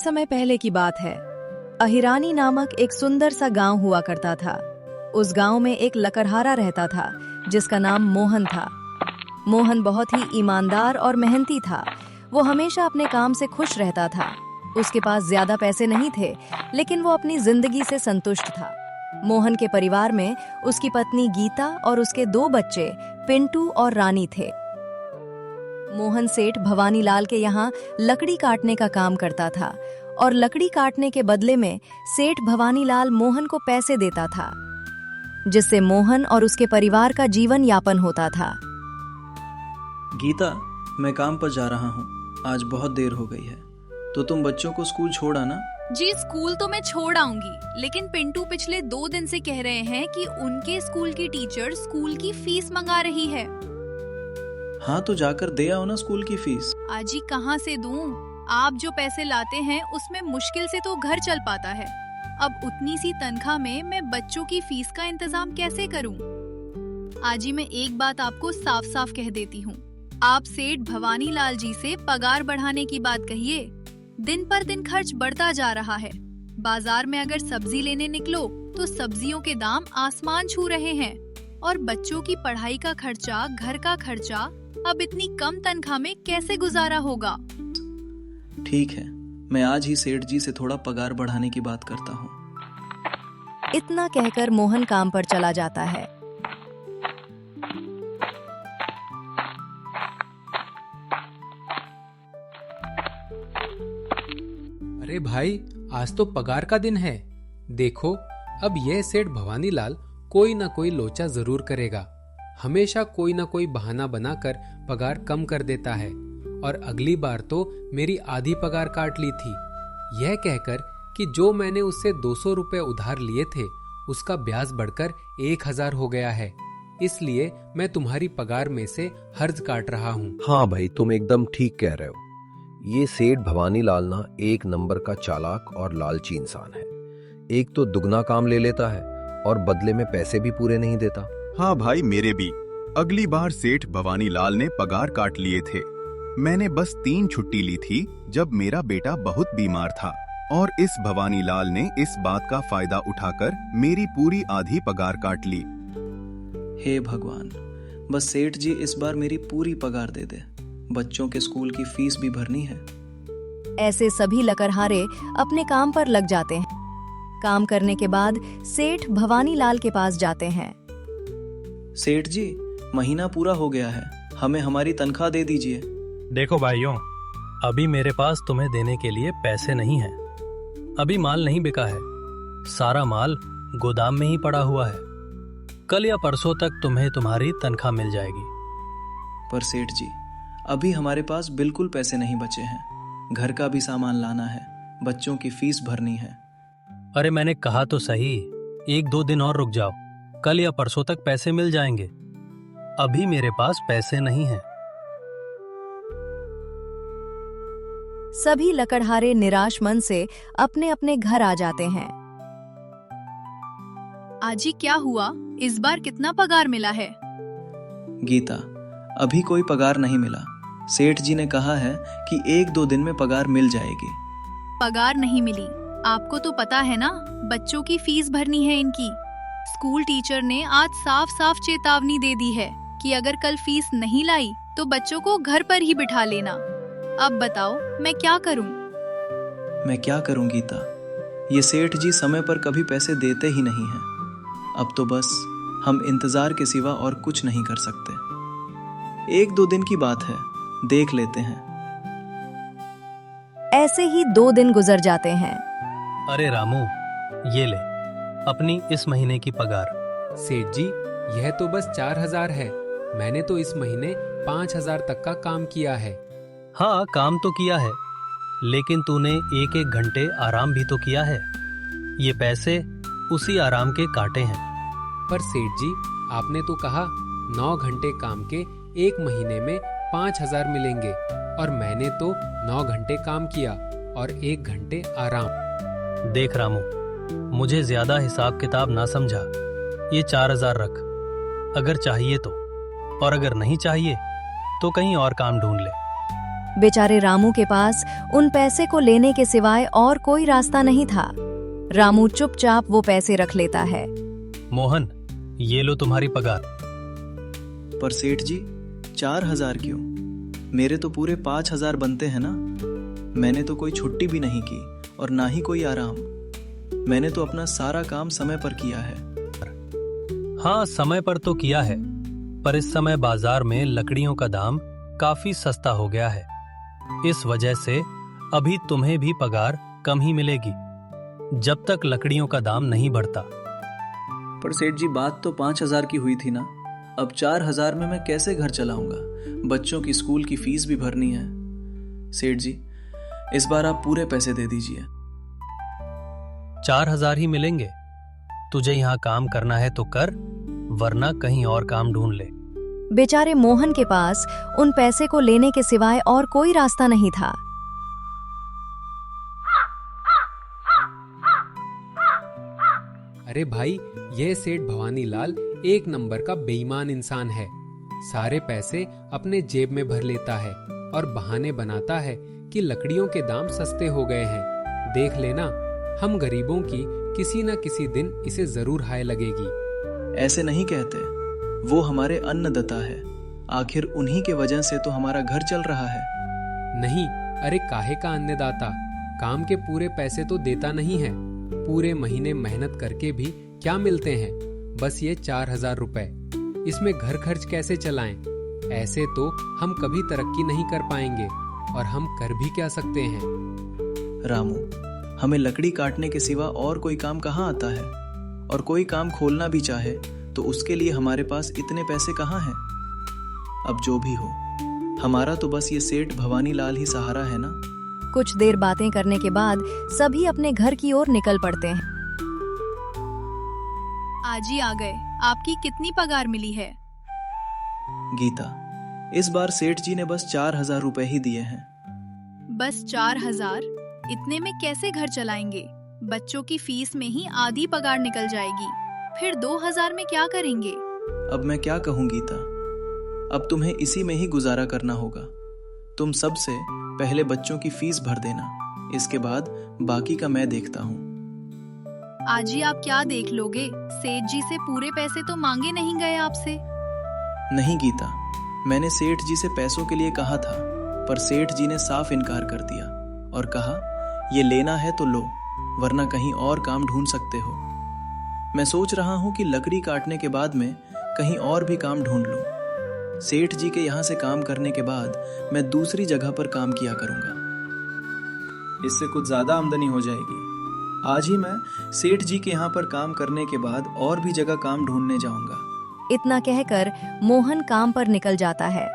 समय पहले की बात है। अहिरानी नामक एक सुंदर सा गांव हुआ करता था। उस गांव में एक लकड़हारा रहता था जिसका नाम मोहन था। मोहन बहुत ही ईमानदार और मेहनती था। वो हमेशा अपने काम से खुश रहता था। उसके पास ज्यादा पैसे नहीं थे, लेकिन वो अपनी जिंदगी से संतुष्ट था। मोहन के परिवार में उसकी पत्नी गीता और उसके 2 बच्चे पिंटू और रानी थे। मोहन सेठ भवानीलाल के यहाँ लकड़ी काटने का काम करता था और लकड़ी काटने के बदले में सेठ भवानीलाल मोहन को पैसे देता था, जिससे मोहन और उसके परिवार का जीवन यापन होता था। गीता, मैं काम पर जा रहा हूँ। आज बहुत देर हो गई है, तो तुम बच्चों को स्कूल छोड़ आना। जी, स्कूल तो मैं छोड़ आऊंगी, लेकिन पिंटू पिछले 2 दिन से कह रहे हैं कि उनके स्कूल की टीचर स्कूल की फीस मंगा रही है। हाँ, तो जाकर दे आओ ना स्कूल की फीस। आजी, कहाँ से दूं? आप जो पैसे लाते हैं उसमें मुश्किल से तो घर चल पाता है। अब उतनी सी तनख्वाह में मैं बच्चों की फीस का इंतजाम कैसे करूं? आजी, मैं एक बात आपको साफ साफ कह देती हूँ, आप सेठ भवानीलाल जी से पगार बढ़ाने की बात कहिए। दिन पर दिन खर्च बढ़ता जा रहा है। बाजार में अगर सब्जी लेने निकलो तो सब्जियों के दाम आसमान छू रहे हैं, और बच्चों की पढ़ाई का खर्चा, घर का खर्चा अब इतनी कम तनख्वाह में कैसे गुजारा होगा? ठीक है, मैं आज ही सेठ जी से थोड़ा पगार बढ़ाने की बात करता हूँ। इतना कहकर मोहन काम पर चला जाता है। अरे भाई, आज तो पगार का दिन है। देखो, अब यह सेठ भवानीलाल कोई ना कोई लोचा जरूर करेगा। हमेशा कोई ना कोई बहाना बनाकर पगार कम कर देता है, और अगली बार तो मेरी आधी पगार काट ली थी, यह कहकर कि जो मैंने उससे 200 रुपए उधार लिए थे उसका ब्याज बढ़कर 1000 हो गया है। इसलिए मैं तुम्हारी पगार में से हर्ज काट रहा हूँ। हाँ भाई, तुम एकदम ठीक कह रहे हो। ये सेठ भवानीलाल ना एक नंबर का चालाक और लालची इंसान है। एक तो दुगना काम ले लेता है और बदले में पैसे भी पूरे नहीं देता। हाँ भाई, मेरे भी अगली बार सेठ भवानीलाल ने पगार काट लिए थे। मैंने बस 3 छुट्टी ली थी जब मेरा बेटा बहुत बीमार था, और इस भवानीलाल ने इस बात का फायदा उठाकर मेरी पूरी आधी पगार काट ली। हे भगवान, बस सेठ जी इस बार मेरी पूरी पगार दे दे। बच्चों के स्कूल की फीस भी भरनी है। ऐसे सभी लकड़हारे अपने काम पर लग जाते हैं। काम करने के बाद सेठ भवानीलाल के पास जाते हैं। सेठ जी, महीना पूरा हो गया है, हमें हमारी तनख्वाह दे दीजिए। देखो भाइयों, अभी मेरे पास तुम्हें देने के लिए पैसे नहीं हैं। अभी माल नहीं बिका है, सारा माल गोदाम में ही पड़ा हुआ है। कल या परसों तक तुम्हें तुम्हारी तनख्वाह मिल जाएगी। पर सेठ जी, अभी हमारे पास बिल्कुल पैसे नहीं बचे हैं। घर का भी सामान लाना है, बच्चों की फीस भरनी है। अरे मैंने कहा तो सही, 1-2 दिन और रुक जाओ, कल या परसों तक पैसे मिल जाएंगे। अभी मेरे पास पैसे नहीं हैं। सभी लकड़हारे निराश मन से अपने अपने घर आ जाते हैं। आजी, क्या हुआ? इस बार कितना पगार मिला है? गीता, अभी कोई पगार नहीं मिला। सेठ जी ने कहा है कि 1-2 दिन में पगार मिल जाएगी। पगार नहीं मिली? आपको तो पता है ना, बच्चों की फीस भरनी है इनकी। स्कूल टीचर ने आज साफ साफ चेतावनी दे दी है कि अगर कल फीस नहीं लाई तो बच्चों को घर पर ही बिठा लेना। अब बताओ मैं क्या करूं? मैं क्या करूं गीता, ये सेठ जी समय पर कभी पैसे देते ही नहीं हैं। अब तो बस हम इंतजार के सिवा और कुछ नहीं कर सकते। 1-2 दिन की बात है, देख लेते हैं। ऐसे ही 2 दिन गुजर जाते हैं। अरे रामू, ये ले अपनी इस महीने की पगार। सेठ जी, यह तो बस 4000 है। मैंने तो इस महीने 5000 तक का काम किया है। हाँ, काम तो किया है, लेकिन तूने 1-1 घंटे आराम भी तो किया है। ये पैसे उसी आराम के काटे हैं। पर सेठ जी, आपने तो कहा 9 घंटे काम के 1 महीने में 5000 मिलेंगे, और मैंने तो 9 घंटे काम किया और 1 घंटे आराम। देख रामू, मुझे ज्यादा हिसाब किताब ना समझा। ये 4000 रख, अगर चाहिए तो, और अगर नहीं चाहिए तो कहीं और काम ढूंढ ले। बेचारे रामू के पास उन पैसे को लेने के सिवाय और कोई रास्ता नहीं था। रामू चुपचाप वो पैसे रख लेता है। मोहन, ये लो तुम्हारी पगार। पर सेठ जी, 4,000 क्यों? मेरे तो पूरे 5,000 बनते हैं ना। मैंने तो कोई छुट्टी भी नहीं की और ना ही कोई आराम। मैंने तो अपना सारा काम समय पर किया है। हाँ, समय पर तो किया है, पर इस समय बाजार में लकड़ियों का दाम काफी सस्ता हो गया है। इस वजह से अभी तुम्हें भी पगार कम ही मिलेगी, जब तक लकड़ियों का दाम नहीं बढ़ता। पर सेठ जी, बात तो 5,000 की हुई थी ना। अब 4,000 में मैं कैसे घर चलाऊंगा? बच्चों की स्कूल की फीस भी भरनी है। सेठ जी, इस बार आप पूरे पैसे दे दीजिए। 4,000 ही मिलेंगे। तुझे यहाँ काम करना है तो कर, वरना कहीं और काम ढूंढ ले। बेचारे मोहन के पास उन पैसे को लेने के सिवाय और कोई रास्ता नहीं था। अरे भाई, यह सेठ भवानी लाल एक नंबर का बेईमान इंसान है। सारे पैसे अपने जेब में भर लेता है और बहाने बनाता है कि लकड़ियों के दाम सस्ते हो गए हैं। देख लेना, हम गरीबों की किसी न किसी दिन इसे जरूर हाय लगेगी। ऐसे नहीं कहते, वो हमारे अन्नदाता है। आखिर उन्हीं के वजह से तो हमारा घर चल रहा है। नहीं, अरे काहे का अन्नदाता? काम के पूरे पैसे तो देता नहीं है। पूरे महीने मेहनत करके भी क्या मिलते हैं? बस ये 4,000 रुपए। इसमें घर खर्च कैसे चलाएं? ऐसे तो हम कभी तरक्की नहीं कर पाएंगे, और हम कर भी क्या सकते हैं? रामू, हमें लकड़ी काटने के सिवा और कोई काम कहाँ आता है? और कोई काम खोलना भी चाहे तो उसके लिए हमारे पास इतने पैसे कहाँ हैं? अब जो भी हो, हमारा तो बस ये सेठ भवानी लाल ही सहारा है ना। कुछ देर बातें करने के बाद सभी अपने घर की ओर निकल पड़ते हैं। आज ही आ गए। आपकी कितनी पगार मिली है? गीता, इस बार सेठ जी ने बस 4,000 रुपए ही दिए हैं। बस 4,000? इतने में कैसे घर चलाएंगे? बच्चों की फीस में ही आधी पगार निकल जाएगी। फिर 2,000 में क्या करेंगे? अब मैं क्या कहूँ गीता, अब तुम्हें इसी में ही गुजारा करना होगा। तुम सबसे पहले बच्चों की फीस भर देना, इसके बाद बाकी का मैं देखता हूँ। आज ही आप क्या देख लोगे? सेठ जी से पूरे पैसे तो मांगे नहीं गए आपसे। नहीं गीता, मैंने सेठ जी से पैसों के लिए कहा था, पर सेठ जी ने साफ इनकार कर दिया और कहा, ये लेना है तो लो, वरना कहीं और काम ढूंढ सकते हो। मैं सोच रहा हूँ कि लकड़ी काटने के बाद में कहीं और भी काम ढूंढ लूँ। सेठ जी के यहाँ से काम करने के बाद मैं दूसरी जगह पर काम किया करूँगा। इससे कुछ ज़्यादा आमदनी हो जाएगी। आज ही मैं सेठ जी के यहाँ पर काम करने के बाद और भी जगह काम ढूंढने जाऊँगा। इतना कहकर मोहन काम पर निकल जाता है।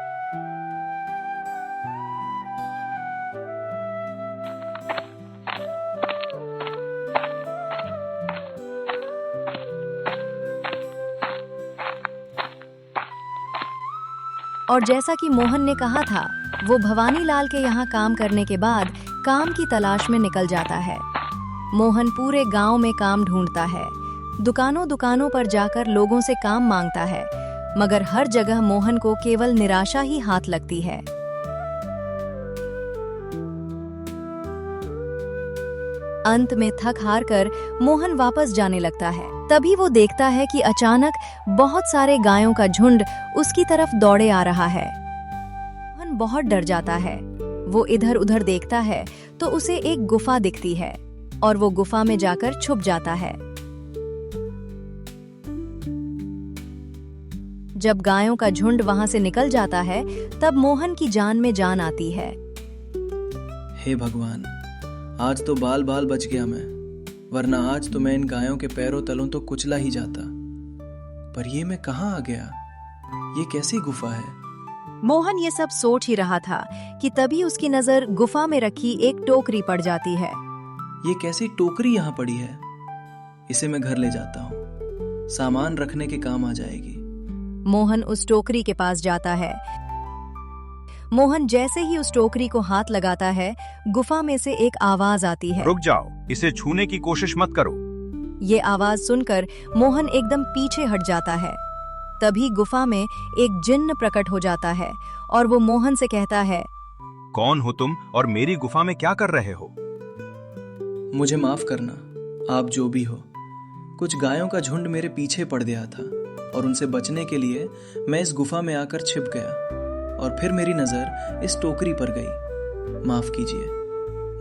और जैसा कि मोहन ने कहा था, वो भवानी लाल के यहाँ काम करने के बाद काम की तलाश में निकल जाता है। मोहन पूरे गांव में काम ढूंढता है, दुकानों दुकानों पर जाकर लोगों से काम मांगता है, मगर हर जगह मोहन को केवल निराशा ही हाथ लगती है। अंत में थक हार कर मोहन वापस जाने लगता है। तभी वो देखता है कि अचानक बहुत सारे गायों का झुंड उसकी तरफ दौड़े आ रहा है। मोहन बहुत डर जाता है। वो इधर उधर देखता है तो उसे एक गुफा दिखती है और वो गुफा में जाकर छुप जाता है। जब गायों का झुंड वहां से निकल जाता है, तब मोहन की जान में जान आती है। हे भगवान, आज तो बाल बाल बच गया मैं, वरना आज तो मैं इन गायों के पैरों तलों तो कुचला ही जाता। पर ये मैं कहाँ आ गया? ये कैसी गुफा है? मोहन ये सब सोच ही रहा था कि तभी उसकी नजर गुफा में रखी एक टोकरी पड़ जाती है। ये कैसी टोकरी यहाँ पड़ी है? इसे मैं घर ले जाता हूँ, सामान रखने के काम आ जाएगी। मोहन उस टोकरी के पास जाता है। मोहन जैसे ही उस टोकरी को हाथ लगाता है, गुफा में से एक आवाज आती है। रुक जाओ, इसे छूने की कोशिश मत करो। ये आवाज सुनकर मोहन एकदम पीछे हट जाता है। तभी गुफा में एक जिन्न प्रकट हो जाता है और वो मोहन से कहता है, कौन हो तुम और मेरी गुफा में क्या कर रहे हो? मुझे माफ करना, आप जो भी हो। कुछ गायों का झुंड मेरे पीछे पड़ गया था और उनसे बचने के लिए मैं इस गुफा में आकर छिप गया और फिर मेरी नज़र इस टोकरी पर गई। माफ कीजिए,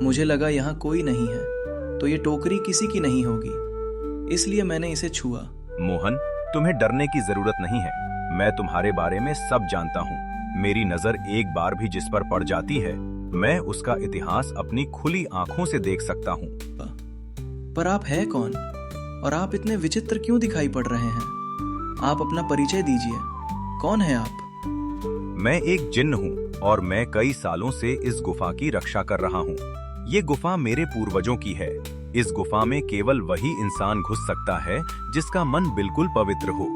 मुझे लगा यहाँ कोई नहीं है तो ये टोकरी किसी की नहीं होगी, इसलिए मैंने इसे छुआ। मोहन, तुम्हें डरने की जरूरत नहीं है। मैं तुम्हारे बारे में सब जानता हूँ। मेरी नजर एक बार भी जिस पर पड़ जाती है, मैं उसका इतिहास अपनी खुली आंखों से देख सकता हूँ। पर आप है कौन और आप इतने विचित्र क्यों दिखाई पड़ रहे हैं? आप अपना परिचय दीजिए, कौन है आप? मैं एक जिन्न हूँ और मैं कई सालों से इस गुफा की रक्षा कर रहा हूँ। ये गुफा मेरे पूर्वजों की है। इस गुफा में केवल वही इंसान घुस सकता है जिसका मन बिल्कुल पवित्र हो।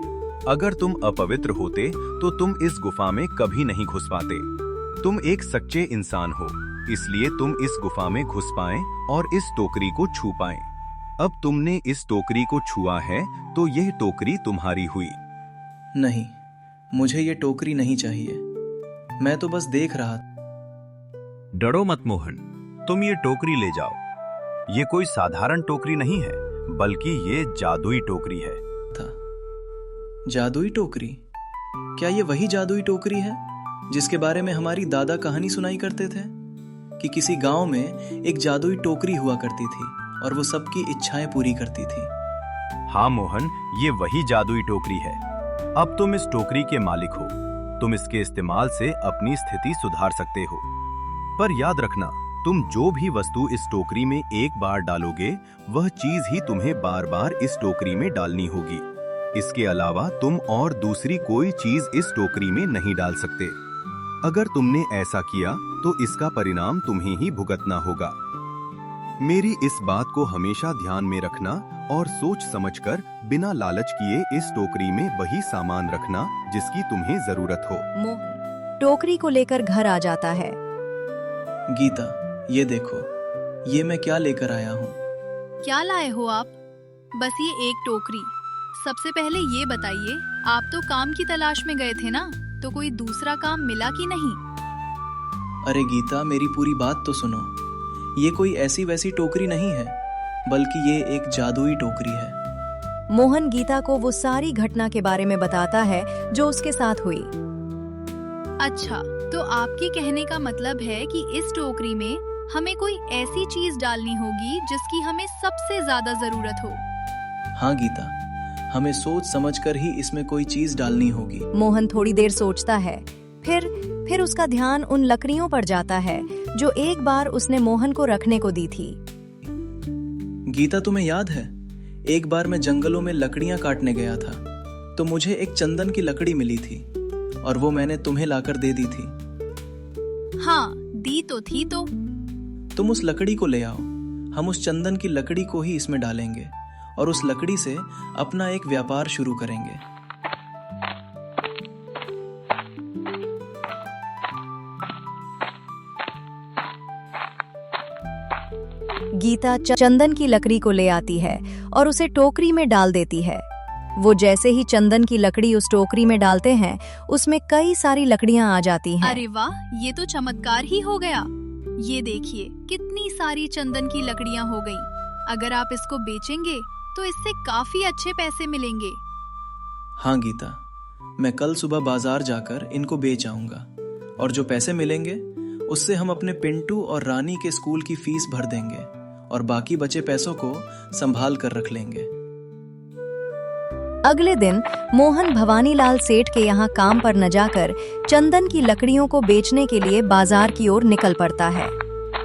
अगर तुम अपवित्र होते तो तुम इस गुफा में कभी नहीं घुस पाते। तुम एक सच्चे इंसान हो, इसलिए तुम इस गुफा में घुस पाए और इस टोकरी को छू पाए। अब तुमने इस टोकरी को छुआ है तो यह टोकरी तुम्हारी हुई। नहीं, मुझे ये टोकरी नहीं चाहिए। मैं तो बस देख रहा डरो मत मोहन, तुम ये टोकरी ले जाओ। ये कोई साधारण टोकरी नहीं है, बल्कि ये जादुई टोकरी है। था। जादुई टोकरी? क्या ये वही जादुई टोकरी है जिसके बारे में हमारी दादा कहानी सुनाई करते थे कि किसी गांव में एक जादुई टोकरी हुआ करती थी और वो सबकी इच्छाएं पूरी करती थी? हाँ मोहन, ये वही जादुई टोकरी है। अब तुम इस टोकरी के मालिक हो। तुम इसके इस्तेमाल से अपनी स्थिति सुधार सकते हो। पर याद रखना, तुम जो भी वस्तु इस टोकरी में एक बार डालोगे, वह चीज ही तुम्हें बार बार इस टोकरी में डालनी होगी। इसके अलावा तुम और दूसरी कोई चीज इस टोकरी में नहीं डाल सकते। अगर तुमने ऐसा किया तो इसका परिणाम तुम्हें ही भुगतना होगा। मेरी इस बात को हमेशा ध्यान में रखना और सोच समझकर बिना लालच किए इस टोकरी में वही सामान रखना जिसकी तुम्हें जरूरत हो। मोहन टोकरी को लेकर घर आ जाता है। गीता, ये देखो, ये मैं क्या लेकर आया हूँ। क्या लाए हो आप? बस ये एक टोकरी। सबसे पहले ये बताइए, आप तो काम की तलाश में गए थे ना, तो कोई दूसरा काम मिला कि नहीं? अरे गीता, मेरी पूरी बात तो सुनो। ये कोई ऐसी वैसी टोकरी नहीं है, बल्कि ये एक जादुई टोकरी है। मोहन गीता को वो सारी घटना के बारे में बताता है जो उसके साथ हुई। अच्छा, तो आपके कहने का मतलब है कि इस टोकरी में हमें कोई ऐसी चीज डालनी होगी जिसकी हमें सबसे ज्यादा जरूरत हो। हाँ गीता, हमें सोच समझकर ही इसमें कोई चीज डालनी होगी। मोहन थोड़ी देर सोचता है, फिर उसका ध्यान उन लकड़ियों पर जाता है जो एक बार उसने मोहन को रखने को दी थी। गीता, तुम्हें याद है, एक बार मैं जंगलों में लकड़ियां काटने गया था तो मुझे एक चंदन की लकड़ी मिली थी और वो मैंने तुम्हें लाकर दे दी थी। हाँ, दी तो थी। तो तुम उस लकड़ी को ले आओ। हम उस चंदन की लकड़ी को ही इसमें डालेंगे और उस लकड़ी से अपना एक व्यापार शुरू करेंगे। गीता चंदन की लकड़ी को ले आती है और उसे टोकरी में डाल देती है। वो जैसे ही चंदन की लकड़ी उस टोकरी में डालते हैं, उसमें कई सारी लकड़ियां आ जाती हैं। अरे वाह, ये तो चमत्कार ही हो गया। ये देखिए, कितनी सारी चंदन की लकड़ियां हो गईं। अगर आप इसको बेचेंगे तो इससे काफी अच्छे पैसे मिलेंगे। हाँ गीता, मैं कल सुबह बाजार जाकर इनको बेच आऊंगा और जो पैसे मिलेंगे उससे हम अपने पिंटू और रानी के स्कूल की फीस भर देंगे और बाकी बचे पैसों को संभाल कर रख लेंगे। अगले दिन मोहन भवानीलाल सेठ के यहाँ काम पर न जाकर चंदन की लकड़ियों को बेचने के लिए बाजार की ओर निकल पड़ता है।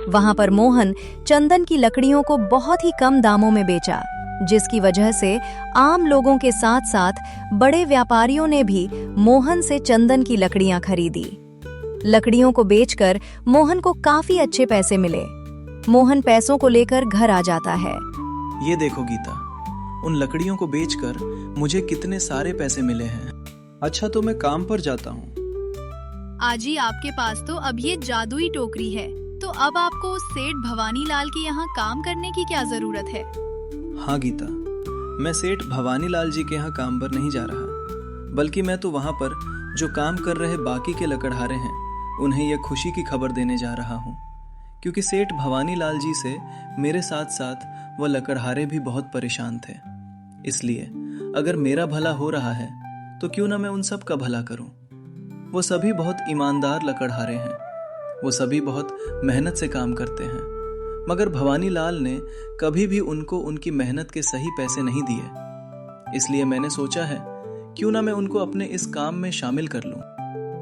वहाँ पर मोहन चंदन की लकड़ियों को बहुत ही कम दामों में बेचा, जिसकी वजह से आम लोगों के साथ साथ बड़े व्यापारियों ने भी मोहन से चंदन की लकड़ियां खरीदी। लकड़ियों को बेचकर मोहन को काफी अच्छे पैसे मिले। मोहन पैसों को लेकर घर आ जाता है। ये देखो गीता, उन लकड़ियों को बेचकर मुझे कितने सारे पैसे मिले हैं। अच्छा, तो मैं काम पर जाता हूँ। आजी, आपके पास तो अब ये जादुई टोकरी है, तो अब आपको सेठ भवानीलाल के यहाँ काम करने की क्या जरूरत है? हाँ गीता, मैं सेठ भवानीलाल जी के यहाँ काम पर नहीं जा रहा, बल्कि मैं तो वहाँ पर जो काम कर रहे बाकी के लकड़हारे हैं उन्हें यह खुशी की खबर देने जा रहा हूँ, क्योंकि सेठ भवानी लाल जी से मेरे साथ साथ वह लकड़हारे भी बहुत परेशान थे। इसलिए अगर मेरा भला हो रहा है तो क्यों ना मैं उन सब का भला करूं। वो सभी बहुत ईमानदार लकड़हारे हैं, वो सभी बहुत मेहनत से काम करते हैं, मगर भवानी लाल ने कभी भी उनको उनकी मेहनत के सही पैसे नहीं दिए। इसलिए मैंने सोचा है क्यों ना मैं उनको अपने इस काम में शामिल कर लूं।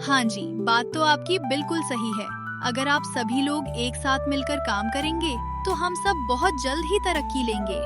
हाँ जी, बात तो आपकी बिल्कुल सही है। अगर आप सभी लोग एक साथ मिलकर काम करेंगे तो हम सब बहुत जल्द ही तरक्की लेंगे।